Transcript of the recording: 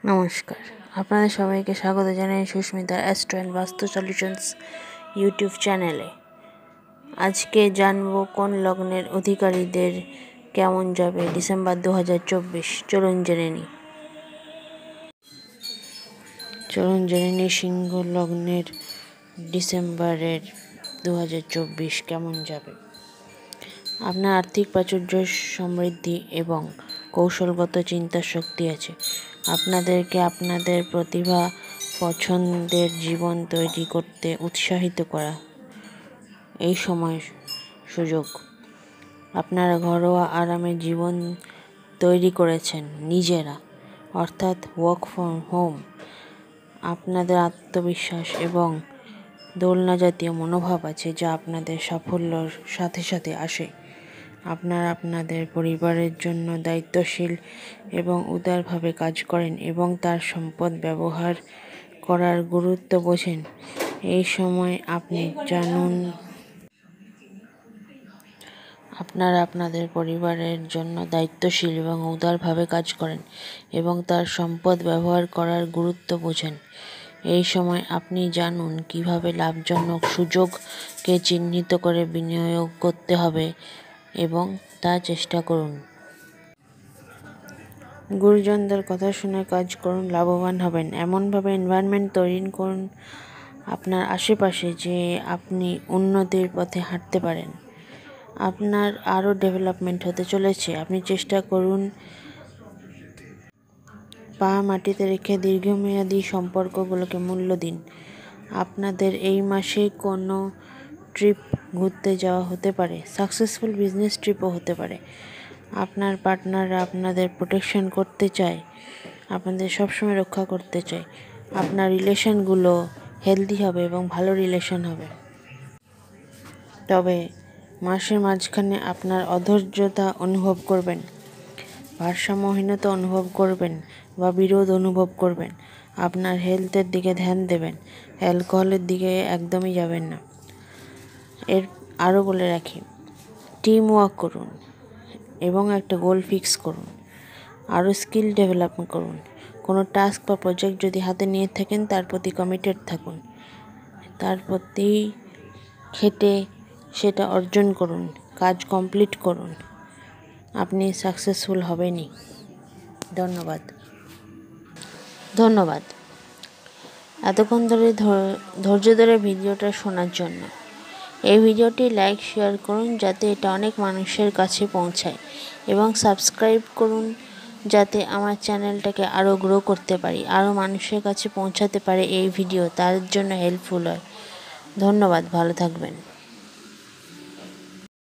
নমস্কার, আপনাদের সবাইকে স্বাগত জানাই সুস্মিতার অ্যাস্ট্রো অ্যান্ড বাস্তু সলিউশনস ইউটিউব চ্যানেলে। আজকে জানবো কোন লগ্নের অধিকারীদের কেমন যাবে ডিসেম্বর 2024। চলুন জেনে নিই সিংহ লগ্নের ডিসেম্বরের 2024 কেমন যাবে। আপনার আর্থিক প্রাচুর্য, সমৃদ্ধি এবং কৌশলগত চিন্তার শক্তি আছে। আপনাদেরকে আপনাদের প্রতিভা পছন্দের জীবন তৈরি করতে উৎসাহিত করা এই সময় সুযোগ। আপনারা ঘরোয়া আরামে জীবন তৈরি করেছেন নিজেরা, অর্থাৎ ওয়ার্ক ফ্রম হোম। আপনাদের আত্মবিশ্বাস এবং দোলনা জাতীয় মনোভাব আছে, যা আপনাদের সাফল্যর সাথে সাথে আসে। আপনারা আপনাদের পরিবারের জন্য দায়িত্বশীল এবং উদারভাবে কাজ করেন এবং তার সম্পদ ব্যবহার করার গুরুত্ব বোঝেন। এই সময় আপনি জানুন আপনারা আপনাদের পরিবারের জন্য দায়িত্বশীল এবং উদারভাবে কাজ করেন এবং তার সম্পদ ব্যবহার করার গুরুত্ব বোঝেন। এই সময় আপনি জানুন কিভাবে লাভজনক সুযোগকে চিহ্নিত করে বিনিয়োগ করতে হবে এবং তা চেষ্টা করুন। গুরুজনদের কথা শুনে কাজ করুন, লাভবান হবেন। এমনভাবে এনভায়রনমেন্ট তৈরি করুন আপনার আশেপাশে যে আপনি উন্নতির পথে হাঁটতে পারেন। আপনার আরও ডেভেলপমেন্ট হতে চলেছে। আপনি চেষ্টা করুন পা মাটিতে রেখে দীর্ঘমেয়াদী সম্পর্কগুলোকে মূল্য দিন। আপনাদের এই মাসে কোনো ট্রিপ ঘুরতে যাওয়া হতে পারে, সাকসেসফুল বিজনেস ট্রিপও হতে পারে। আপনার পার্টনাররা আপনাদের প্রোটেকশন করতে চায়, আপনাদের সবসময় রক্ষা করতে চায়। আপনার রিলেশনগুলো হেলদি হবে এবং ভালো রিলেশন হবে। তবে মাসের মাঝখানে আপনার অধৈর্যতা অনুভব করবেন, ভারসাম্যহীনতা অনুভব করবেন বা বিরোধ অনুভব করবেন। আপনার হেলথের দিকে ধ্যান দেবেন, অ্যালকোহলের দিকে একদমই যাবেন না। আরও বলে রাখি, টিম ওয়ার্ক করুন এবং একটা গোল ফিক্স করুন। আরও স্কিল ডেভেলপমেন্ট করুন। কোনো টাস্ক বা প্রজেক্ট যদি হাতে নিয়ে থাকেন, তার প্রতি কমিটেড থাকুন, তার প্রতি খেটে সেটা অর্জন করুন, কাজ কমপ্লিট করুন। আপনি সাকসেসফুল হবেনই। ধন্যবাদ এতক্ষণ ধরে ধৈর্য ধরে ভিডিওটা শোনার জন্য। এই ভিডিওটি লাইক শেয়ার করুন যাতে এটা অনেক মানুষের কাছে পৌঁছায় এবং সাবস্ক্রাইব করুন যাতে আমার চ্যানেলটাকে আরও গ্রো করতে পারি, আরও মানুষের কাছে পৌঁছাতে পারে এই ভিডিও, তার জন্য হেল্পফুল হয়। ধন্যবাদ, ভালো থাকবেন।